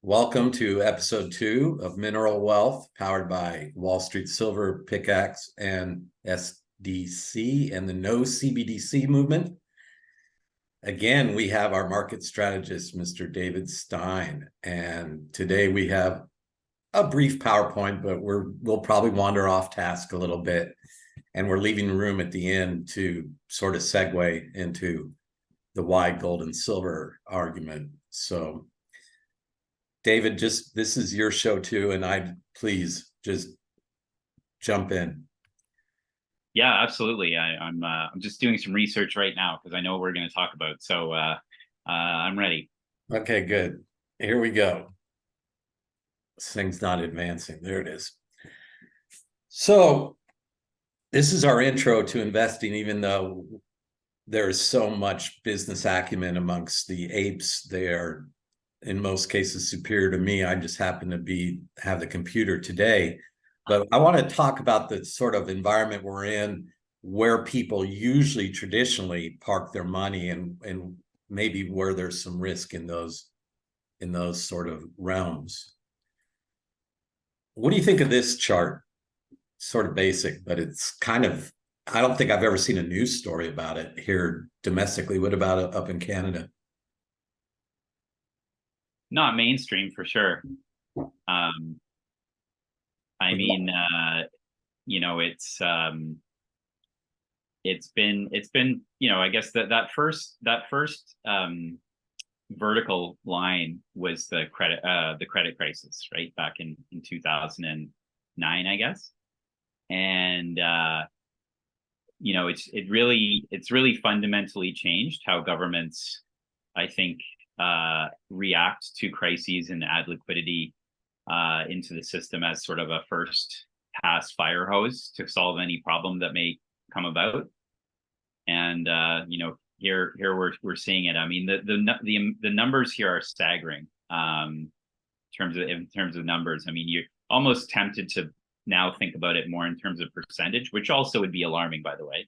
Welcome to episode 2 of Mineral Wealth, powered by Wall Street Silver, Pickaxe, and SDC, and the No CBDC movement. Again, we have our market strategist, Mr. David Stein, and today we have a brief PowerPoint, but we'll probably wander off task a little bit, and we're leaving room at the end to sort of segue into the why gold and silver argument. So David, this is your show too, and please just jump in. Yeah, absolutely. I'm just doing some research right now because I know what we're going to talk about. So I'm ready. Okay, good. Here we go. This thing's not advancing. There it is. So this is our intro to investing, even though there's so much business acumen amongst the apes. They are, in most cases, superior to me. I just happen to have the computer today. But I want to talk about the sort of environment we're in, where people usually traditionally park their money, and maybe where there's some risk in those sort of realms. What do you think of this chart? Sort of basic, but it's kind of, I don't think I've ever seen a news story about it here domestically. What about it up in Canada? Not mainstream for sure. I mean, it's been, I guess that first vertical line was the credit crisis, right? Back in 2009, I guess. And it's really fundamentally changed how governments, I think, react to crises and add liquidity into the system as sort of a first pass fire hose to solve any problem that may come about. And here we're seeing it. I mean, the numbers here are staggering in terms of numbers. I mean, you're almost tempted to now think about it more in terms of percentage, which also would be alarming, by the way.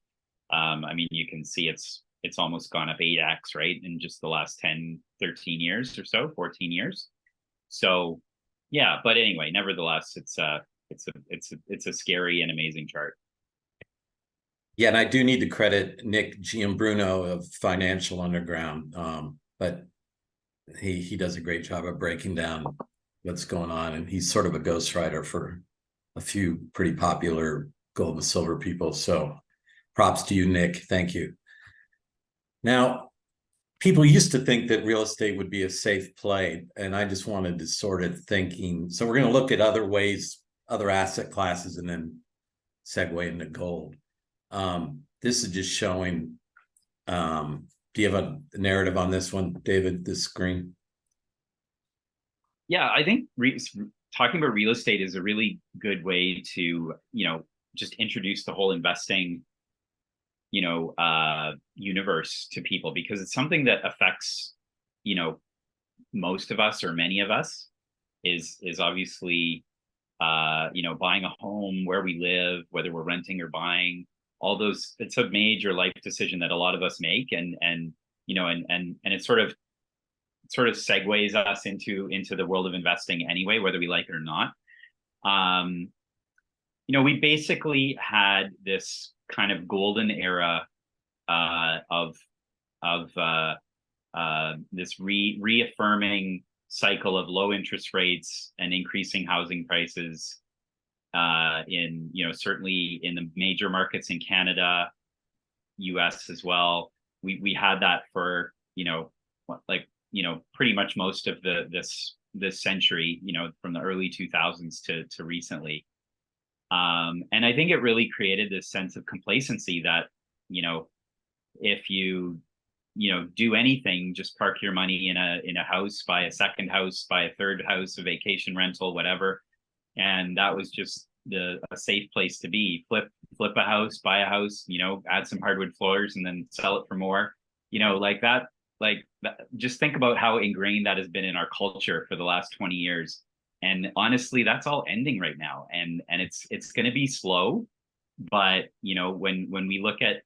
I mean, you can see it's almost gone up 8x, right, in just the last 10, 13 years or so, 14 years. So yeah, but anyway, nevertheless, it's a scary and amazing chart. Yeah, and I do need to credit Nick Giambruno of Financial Underground, but he does a great job of breaking down what's going on, and he's sort of a ghostwriter for a few pretty popular gold and silver people. So props to you, Nick. Thank you. Now, people used to think that real estate would be a safe play, and I just wanted to sort of thinking. So we're going to look at other ways, other asset classes, and then segue into gold. This is just showing. Do you have a narrative on this one, David? This screen? Yeah, I think talking about real estate is a really good way to just introduce the whole investing universe to people, because it's something that affects most of us, or many of us, is obviously buying a home, where we live, whether we're renting or buying, all those. It's a major life decision that a lot of us make, and it sort of segues us into the world of investing anyway, whether we like it or not. We basically had this kind of golden era of this reaffirming cycle of low interest rates and increasing housing prices in certainly in the major markets in Canada, US as well. We had that for pretty much most of this century, from the early 2000s to recently. And I think it really created this sense of complacency that, if you do anything, just park your money in a house, buy a second house, buy a third house, a vacation rental, whatever. And that was just a safe place to be. Flip a house, buy a house, add some hardwood floors, and then sell it for more, like that. Just think about how ingrained that has been in our culture for the last 20 years. And honestly, that's all ending right now. And it's going to be slow, but when we look at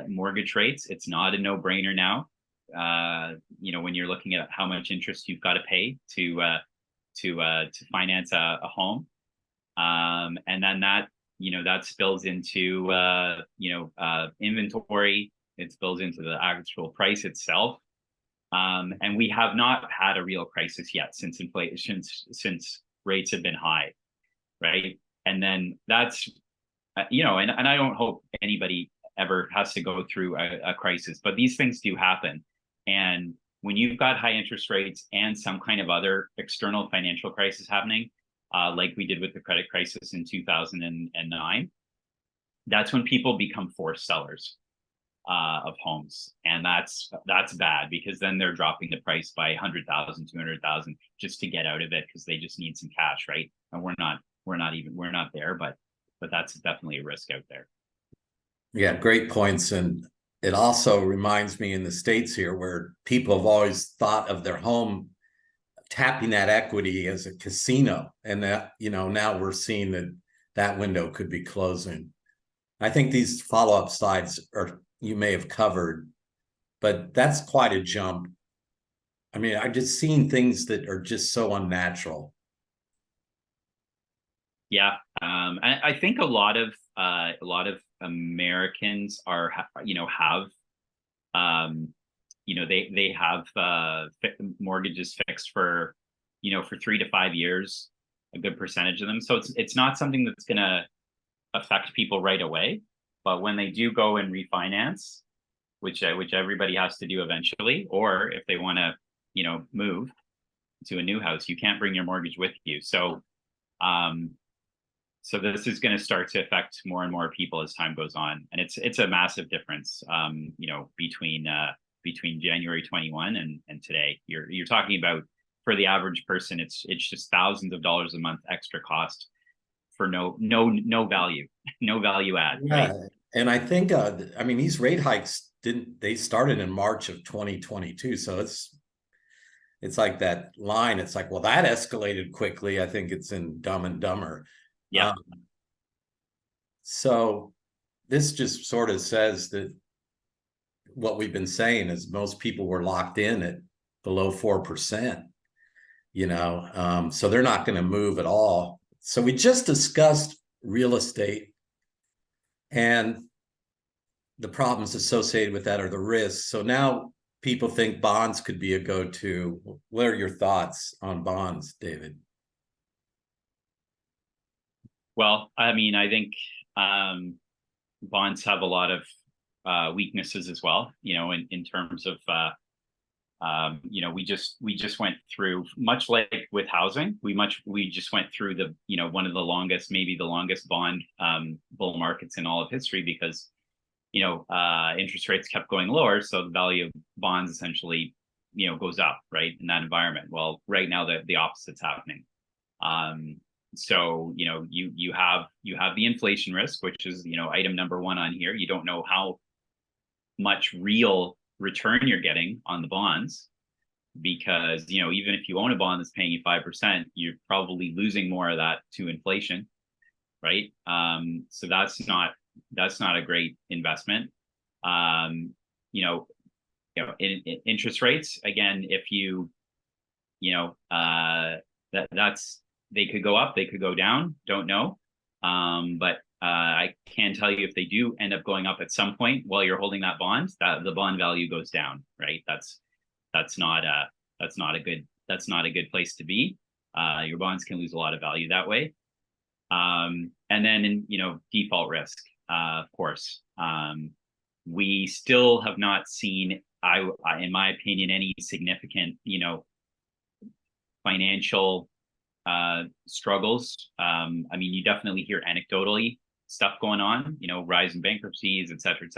mortgage rates, it's not a no-brainer now. when you're looking at how much interest you've got to pay to finance a home, and then that spills into inventory. It spills into the actual price itself, and we have not had a real crisis yet since inflation, since rates have been high, right? And then that's and I don't hope anybody ever has to go through a crisis, but these things do happen. And when you've got high interest rates and some kind of other external financial crisis happening, like we did with the credit crisis in 2009, that's when people become forced sellers of homes. And that's bad, because then they're dropping the price by 100,000, 200,000 just to get out of it, because they just need some cash, right? And we're not there, but that's definitely a risk out there. Yeah, great points. And it also reminds me, in the States here, where people have always thought of their home tapping that equity as a casino, and that, now we're seeing that window could be closing. I think these follow-up slides you may have covered, but that's quite a jump. I mean, I've just seen things that are just so unnatural. Yeah, I think a lot of Americans they have mortgages fixed for 3 to 5 years, a good percentage of them. So it's not something that's going to affect people right away, but when they do go and refinance, which everybody has to do eventually, or if they want to move to a new house, you can't bring your mortgage with you. So so this is going to start to affect more and more people as time goes on, and it's a massive difference. Between January 21 and today, you're talking about, for the average person, it's just thousands of dollars a month extra cost for no value, no value add. Yeah, right? and I think these rate hikes they started in March of 2022, so it's like that line. It's like, well, that escalated quickly. I think it's in Dumb and Dumber. Yeah. So this just sort of says that what we've been saying is most people were locked in at below 4%, so they're not going to move at all. So we just discussed real estate and the problems associated with that, or the risks. So now people think bonds could be a go-to. What are your thoughts on bonds, David? Well, I mean, I think bonds have a lot of weaknesses as well. In terms of we just went through, much like with housing, we just went through one of the longest, maybe the longest bond bull markets in all of history, because interest rates kept going lower, so the value of bonds essentially goes up, right, in that environment. Well, right now the opposite's happening. So you have the inflation risk, which is item number one on here. You don't know how much real return you're getting on the bonds, because even if you own a bond that's paying you 5%, you're probably losing more of that to inflation, right? So that's not a great investment. In interest rates, again, if that's, they could go up, they could go down, don't know. But I can tell you, if they do end up going up at some point while you're holding that bond, that the bond value goes down, right? That's not a good place to be. Your bonds can lose a lot of value that way. And then in default risk, of course, we still have not seen, in my opinion, any significant financial struggles. You definitely hear anecdotally stuff going on, rise in bankruptcies, et cetera,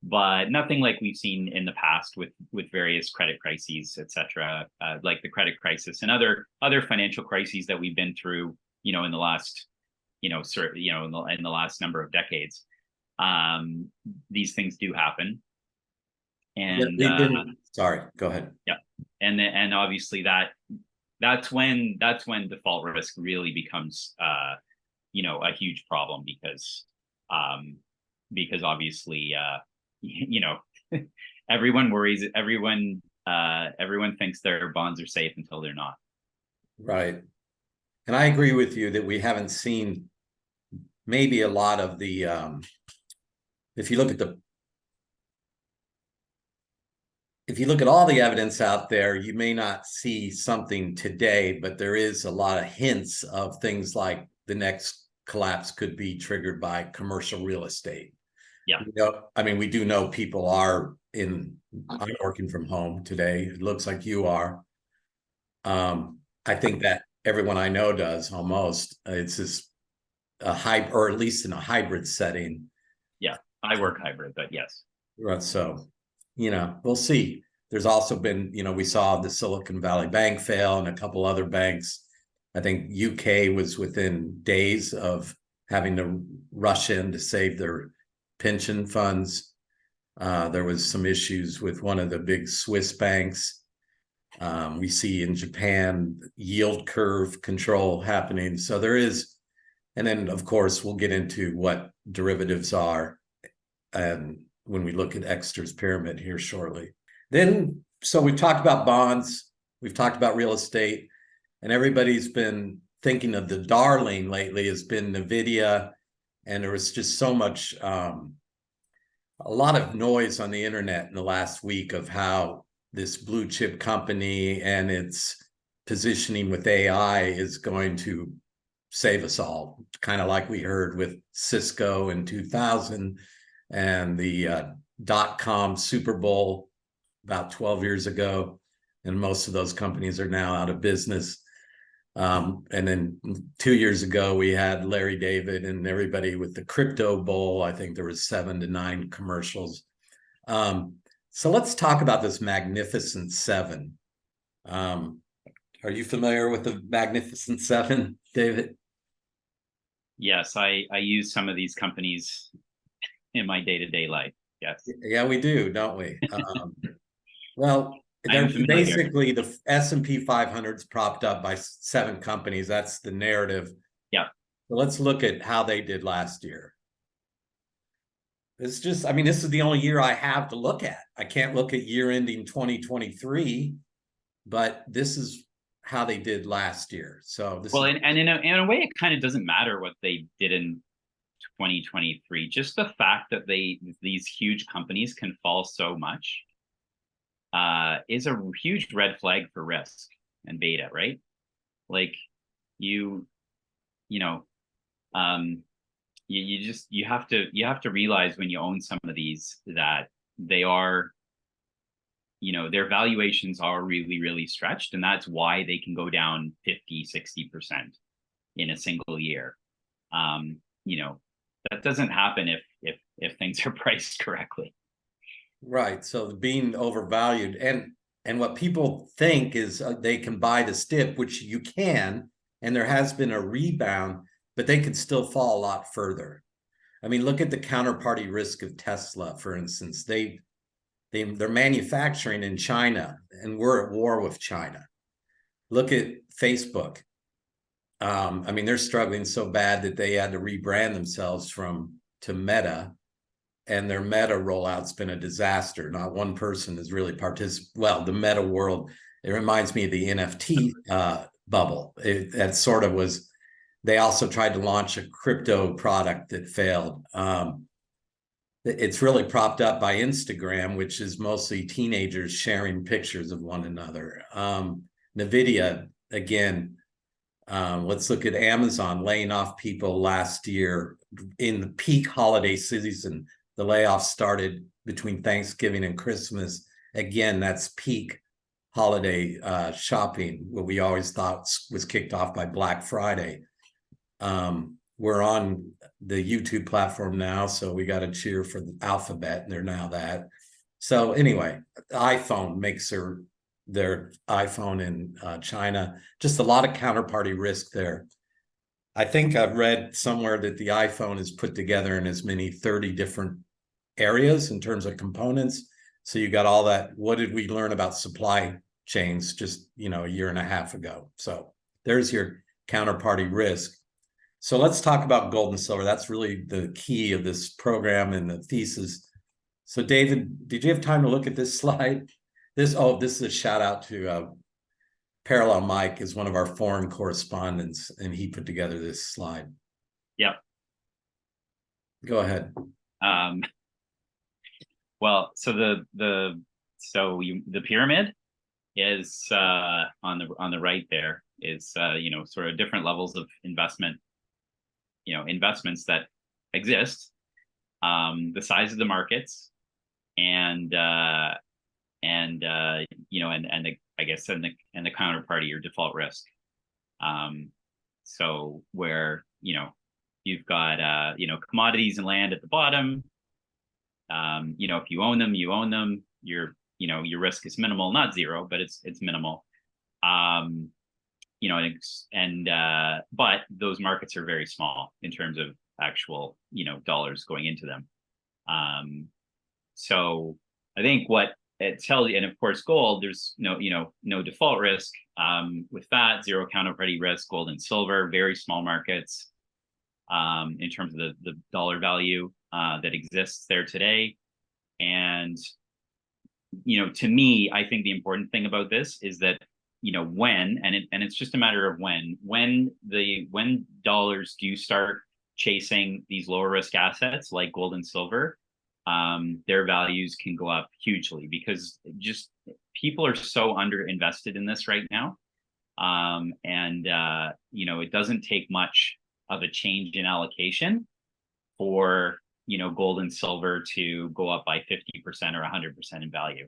but nothing like we've seen in the past with various credit crises, et cetera, like the credit crisis and other financial crises that we've been through, in the last, in the last number of decades. These things do happen, and sorry, go ahead. Yeah, and obviously that's when default risk really becomes a huge problem, because obviously you know, everyone worries, everyone thinks their bonds are safe until they're not. Right. And I agree with you that we haven't seen maybe a lot of the, if you look at all the evidence out there, you may not see something today, but there is a lot of hints of things like the next collapse could be triggered by commercial real estate. Yeah. You know, I mean, we do know people are I'm working from home today. It looks like you are. I think that everyone I know does almost. It's just a hybrid, or at least in a hybrid setting. Yeah, I work hybrid, but yes. Right. So, we'll see. There's also been, we saw the Silicon Valley Bank fail and a couple other banks. I think UK was within days of having to rush in to save their pension funds. There was some issues with one of the big Swiss banks. We see in Japan yield curve control happening. So there is, and then of course we'll get into what derivatives are, and when we look at Exeter's pyramid here shortly. Then, so we've talked about bonds, we've talked about real estate, and everybody's been thinking of the darling lately has been NVIDIA, and there was just so much, a lot of noise on the internet in the last week of how this blue chip company and its positioning with AI is going to save us all, kind of like we heard with Cisco in 2000 and the dot-com Super Bowl about 12 years ago. And most of those companies are now out of business. And then 2 years ago, we had Larry David and everybody with the crypto bull. I think there was 7 to 9 commercials. So let's talk about this Magnificent Seven. Are you familiar with the Magnificent Seven, David? Yes, I use some of these companies in my day-to-day life. Yes. Yeah, we do, don't we? Well, they're familiar. basically the S&P 500 is propped up by 7 companies. That's the narrative. Yeah. So let's look at how they did last year. It's just, I mean, this is the only year I have to look at. I can't look at year ending 2023, but this is how they did last year. So this well, is, and in a way, it kind of doesn't matter what they did in 2023. Just the fact that these huge companies can fall so much is a huge red flag for risk and beta, right? Like you have to realize when you own some of these that they are, their valuations are really, really stretched, and that's why they can go down 50-60% in a single year. That doesn't happen if things are priced correctly. right. So being overvalued, and what people think is they can buy the STIP, which you can, and there has been a rebound, but they could still fall a lot further. I mean, look at the counterparty risk of Tesla, for instance. They're manufacturing in China, and we're at war with China. Look at Facebook. I mean, they're struggling so bad that they had to rebrand themselves to Meta, and their Meta rollout's been a disaster. Not one person has really participated. Well, the Meta world, it reminds me of the NFT bubble. That sort of was. They also tried to launch a crypto product that failed. It's really propped up by Instagram, which is mostly teenagers sharing pictures of one another. NVIDIA, again, let's look at Amazon laying off people last year in the peak holiday season. The layoffs started between Thanksgiving and Christmas. Again, that's peak holiday shopping, what we always thought was kicked off by Black Friday. We're on the YouTube platform now, so we got to cheer for the Alphabet, and they're now that. So anyway, iPhone makes their iPhone in China. Just a lot of counterparty risk there. I think I've read somewhere that the iPhone is put together in as many 30 different areas in terms of components. So you got all that. What did we learn about supply chains just, a year and a half ago? So there's your counterparty risk. So let's talk about gold and silver. That's really the key of this program and the thesis. So David, did you have time to look at this slide? This is a shout out to Parallel Mike, is one of our foreign correspondents, and he put together this slide. Yep. Go ahead. Well, so the pyramid is on the right there is sort of different levels of investment, investments that exist, the size of the markets, and I guess and the counterparty or default risk. So where you've got commodities and land at the bottom. If you own them, you own them. Your risk is minimal, not zero, but it's minimal. But those markets are very small in terms of actual dollars going into them. So I think what it tells you, and of course gold, there's no default risk. With that, zero counterparty risk, gold and silver, very small markets in terms of the dollar value that exists there today. And to me, I think the important thing about this is that it's just a matter of when dollars do start chasing these lower risk assets like gold and silver, their values can go up hugely, because just people are so under invested in this right now. It doesn't take much of a change in allocation for gold and silver to go up by 50% or 100% in value.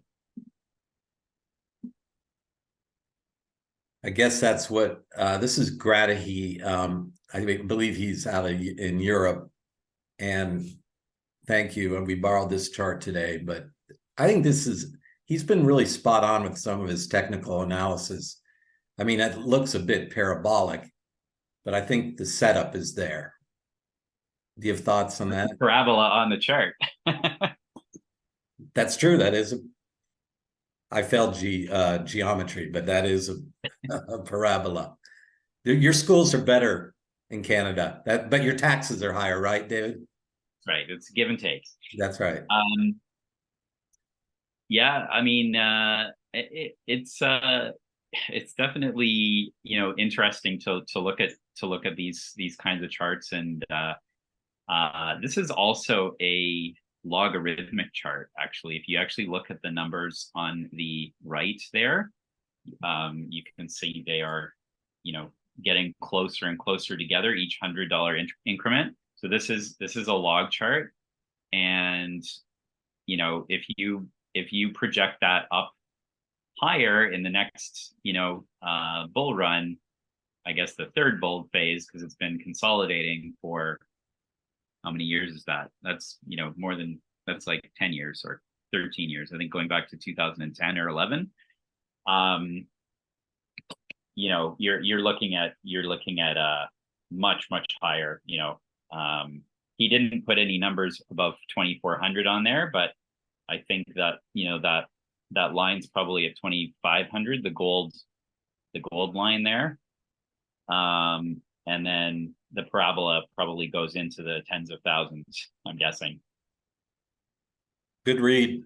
I guess that's what this is. Grady, I believe he's out in Europe, and thank you. And we borrowed this chart today, but I think he's been really spot on with some of his technical analysis. I mean, it looks a bit parabolic, but I think the setup is there. Do you have thoughts on that? Parabola on the chart. That's true. That is I failed geometry, but that is a parabola. Your schools are better in Canada, but your taxes are higher, right, David? Right. It's give and take. That's right. Yeah, I mean, it's definitely interesting to look at these kinds of charts, and this is also a logarithmic chart. Actually, if you actually look at the numbers on the right there, you can see they are getting closer and closer together each $100 increment. So this is a log chart, and if you project that up higher in the next bull run, I guess the third bull phase, because it's been consolidating for how many years is that? That's that's like 10 years or 13 years, I think, going back to 2010 or 11. You're looking at a much higher. He didn't put any numbers above 2,400 on there, but I think that that line's probably at 2,500, the gold line there. And then the parabola probably goes into the tens of thousands, I'm guessing. Good read.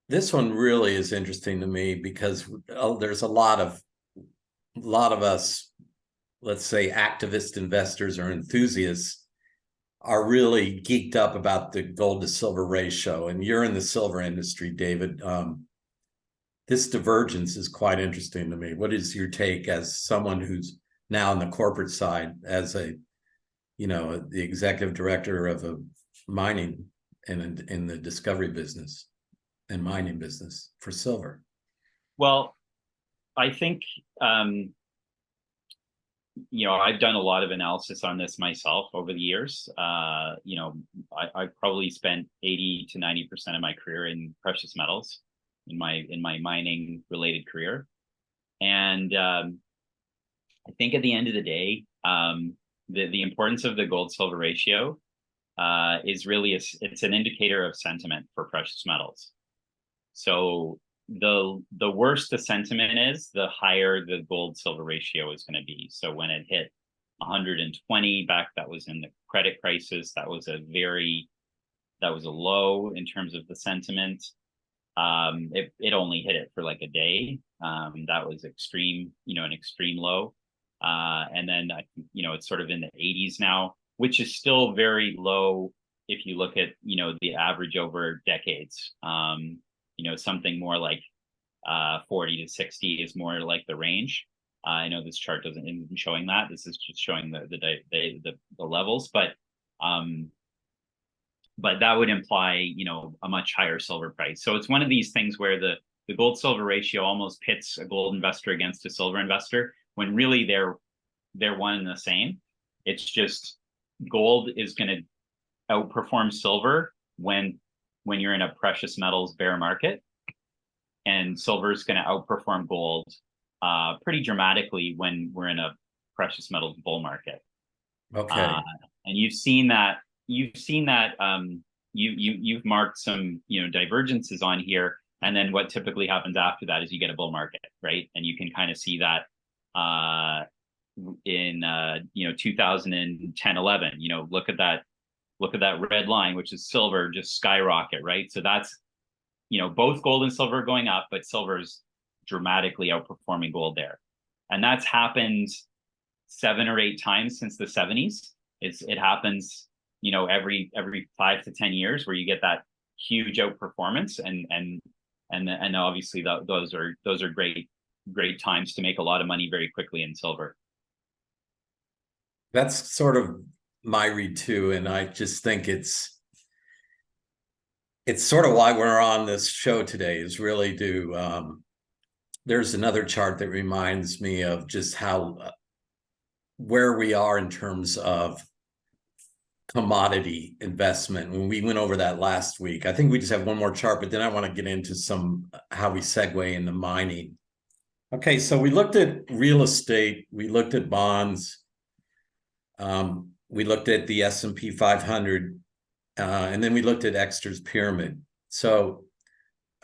This one really is interesting to me because there's a lot of us, let's say activist investors or enthusiasts, are really geeked up about the gold to silver ratio. And you're in the silver industry, David. This divergence is quite interesting to me. What is your take as someone who's now on the corporate side, as the executive director of a mining and in the discovery business and mining business for silver? Well, I think I've done a lot of analysis on this myself over the years. I probably spent 80 to 90% of my career in precious metals in my mining related career. And I think at the end of the day, the importance of the gold silver ratio is really it's an indicator of sentiment for precious metals. So the worse the sentiment is, the higher the gold silver ratio is going to be. So when it hit 120 back, that was in the credit crisis, that was a very that was a low in terms of the sentiment. It only hit it for like a day. That was extreme, an extreme low. And then I think, it's sort of in the 80s now, which is still very low if you look at, the average over decades. Something more like 40 to 60 is more like the range. I know this chart isn't showing that. This is just showing the levels, but that would imply, a much higher silver price. So it's one of these things where the gold silver ratio almost pits a gold investor against a silver investor, when really they're one and the same. It's just gold is going to outperform silver when you're in a precious metals bear market, and silver is going to outperform gold pretty dramatically when we're in a precious metals bull market. Okay. And you've seen that. You've marked some divergences on here, and then what typically happens after that is you get a bull market, right? And you can kind of see that in 2010-11. Look at that red line, which is silver, just skyrocket, right? So that's both gold and silver going up, but silver's dramatically outperforming gold there. And that's happened 7 or 8 times since the 70s. It happens, every 5 to 10 years, where you get that huge outperformance, and obviously those are great times to make a lot of money very quickly in silver. That's sort of my read too, and I just think it's sort of why we're on this show today, is really to there's another chart that reminds me of just how where we are in terms of commodity investment. When we went over that last week, I think we just have one more chart, but then I want to get into how we segue into mining. Okay, so we looked at real estate, we looked at bonds, we looked at the S&P 500, and then we looked at Exter's pyramid. So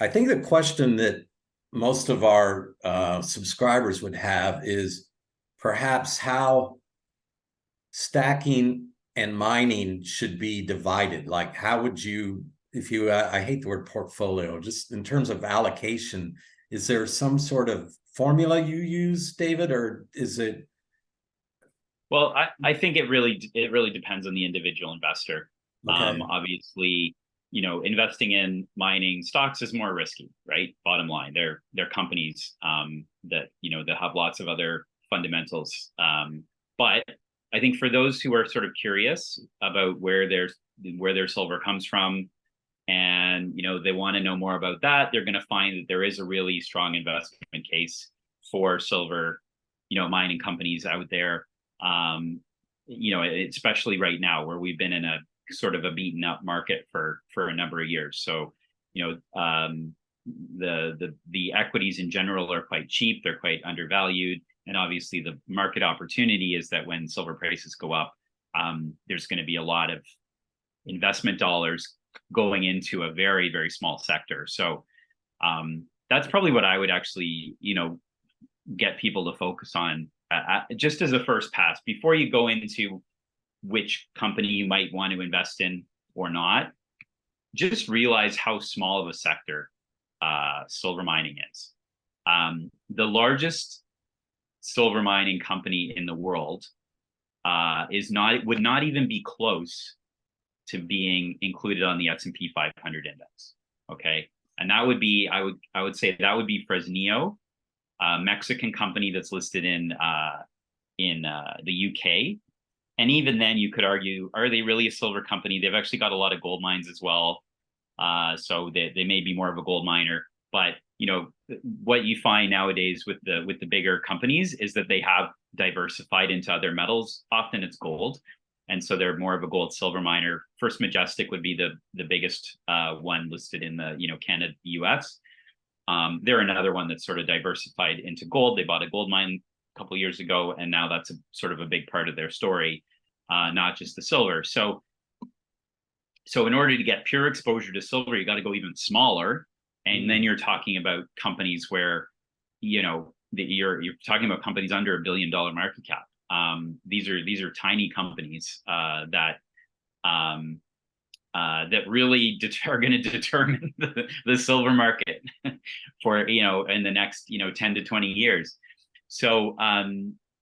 I think the question that most of our subscribers would have is perhaps how stacking and mining should be divided. Like, how would you, I hate the word portfolio, just in terms of allocation, is there some sort of formula you use, David, or is it? Well, I think it really depends on the individual investor. Okay. Obviously, investing in mining stocks is more risky, right? Bottom line, they're companies that have lots of other fundamentals. But I think for those who are sort of curious about where their silver comes from, and they want to know more about that, they're going to find that there is a really strong investment case for silver, mining companies out there. Especially right now, where we've been in a sort of a beaten up market for a number of years. So, the equities in general are quite cheap, they're quite undervalued. And obviously the market opportunity is that when silver prices go up, there's going to be a lot of investment dollars going into a very, very small sector. So that's probably what I would actually, get people to focus on just as a first pass before you go into which company you might want to invest in or not. Just realize how small of a sector silver mining is. The largest silver mining company in the world would not even be close to being included on the S&P 500 index. Okay, and that would be I would say that would be Fresnillo, a Mexican company that's listed in the UK. And even then, you could argue, are they really a silver company? They've actually got a lot of gold mines as well, so they may be more of a gold miner. But what you find nowadays with the bigger companies is that they have diversified into other metals. Often it's gold, and so they're more of a gold silver miner. First Majestic would be the biggest one listed in the Canada, US. They're another one that's sort of diversified into gold. They bought a gold mine a couple of years ago, and now that's sort of a big part of their story, not just the silver. So in order to get pure exposure to silver, you got to go even smaller. And then you're talking about companies where, you're talking about companies under $1 billion market cap. These are tiny companies that that really are going to determine the silver market for, in the next, 10 to 20 years. So,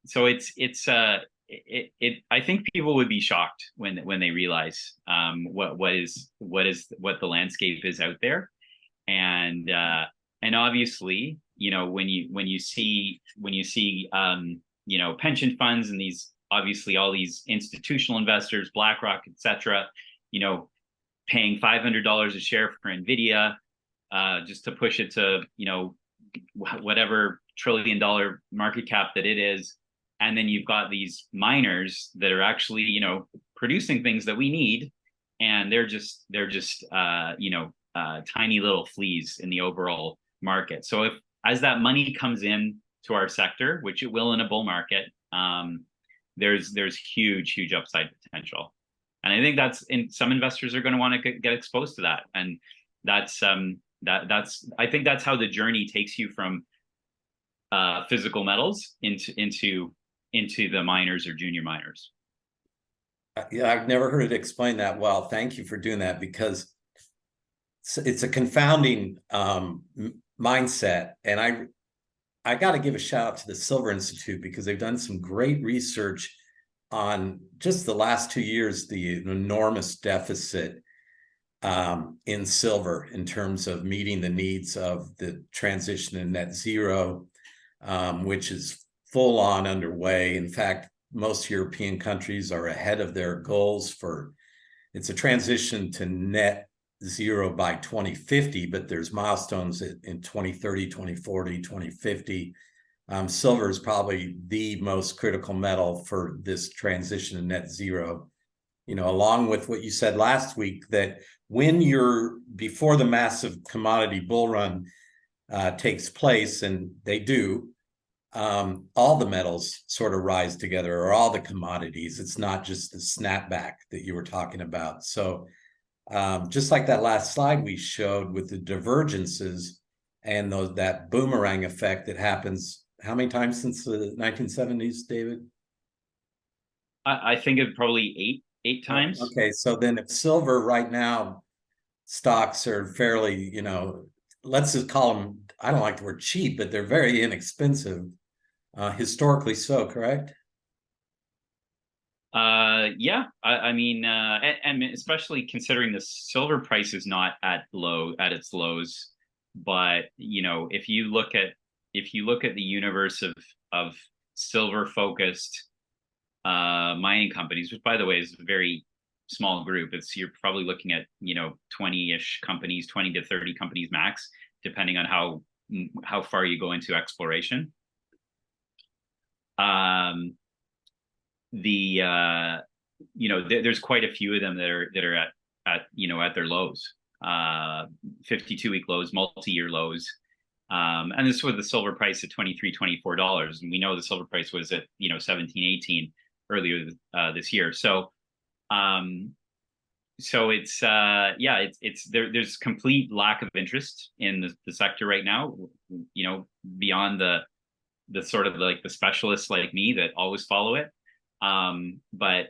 so I think people would be shocked when they realize what the landscape is out there, and obviously, when you see pension funds and these, obviously all these institutional investors, BlackRock, etc., paying $500 a share for Nvidia, just to push it to whatever $1 trillion market cap that it is. And then you've got these miners that are actually producing things that we need, and they're just tiny little fleas in the overall market. So as that money comes in to our sector, which it will in a bull market, there's huge upside potential. And I think some investors are going to want to get exposed to that. And I think that's how the journey takes you from physical metals into the miners or junior miners. Yeah, I've never heard it explained that well. Thank you for doing that, because it's a confounding mindset. And I got to give a shout out to the Silver Institute, because they've done some great research on just the last 2 years, the enormous deficit in silver in terms of meeting the needs of the transition to net zero, which is full on underway. In fact, most European countries are ahead of their goals it's a transition to net zero by 2050, but there's milestones in 2030, 2040, 2050. Silver is probably the most critical metal for this transition to net zero, along with what you said last week, that before the massive commodity bull run takes place, and they do, all the metals sort of rise together, or all the commodities. It's not just the snapback that you were talking about. So just like that last slide we showed with the divergences and that boomerang effect that happens, how many times since the 1970s, David? I think it probably eight times. Okay, so then if silver right now stocks are fairly, let's just call them, I don't like the word cheap, but they're very inexpensive, historically so, correct? Yeah, I mean, and especially considering the silver price is not at its lows, but if you look at the universe of silver focused mining companies, which by the way is a very small group, you're probably looking at 20-ish companies, 20 to 30 companies max, depending on how far you go into exploration. There's quite a few of them that are at their lows, 52-week lows, multi-year lows. And this was the silver price at $23, $24. And we know the silver price was at, 17, 18 earlier this year. So it's there's complete lack of interest in the sector right now, beyond the sort of like the specialists like me that always follow it. But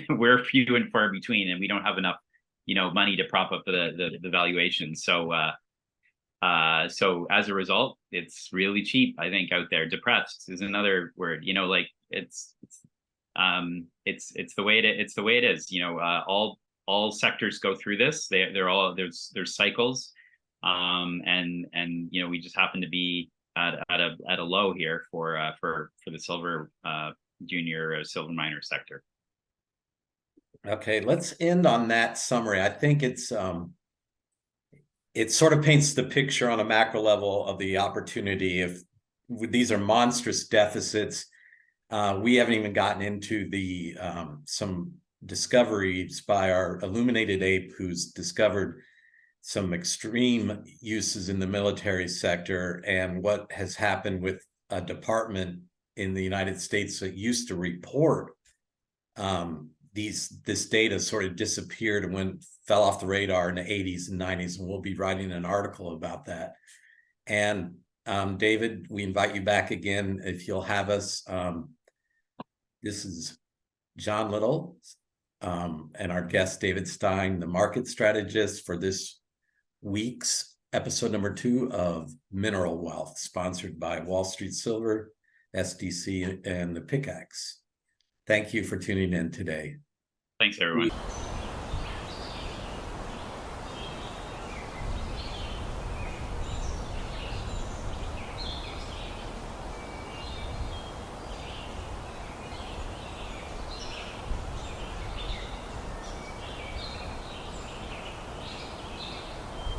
we're few and far between, and we don't have enough, money to prop up the valuation. So as a result, it's really cheap, I think, out there. Depressed is another word, it's the way it is. All sectors go through this. They're all, there's cycles. And we just happen to be at a low here for the silver junior silver miner sector. Okay, let's end on that summary. I think it sort of paints the picture on a macro level of the opportunity. If these are monstrous deficits, we haven't even gotten into the some discoveries by our illuminated ape, who's discovered some extreme uses in the military sector, and what has happened with a department in the United States that used to report this data sort of disappeared and fell off the radar in the 80s and 90s, and we'll be writing an article about that. And David, we invite you back again if you'll have us. This is John Little and our guest, David Stein, the market strategist for this week's episode number 2 of Mineral Wealth, sponsored by Wall Street Silver, SDC, and the Pickaxe. Thank you for tuning in today. Thanks, everyone.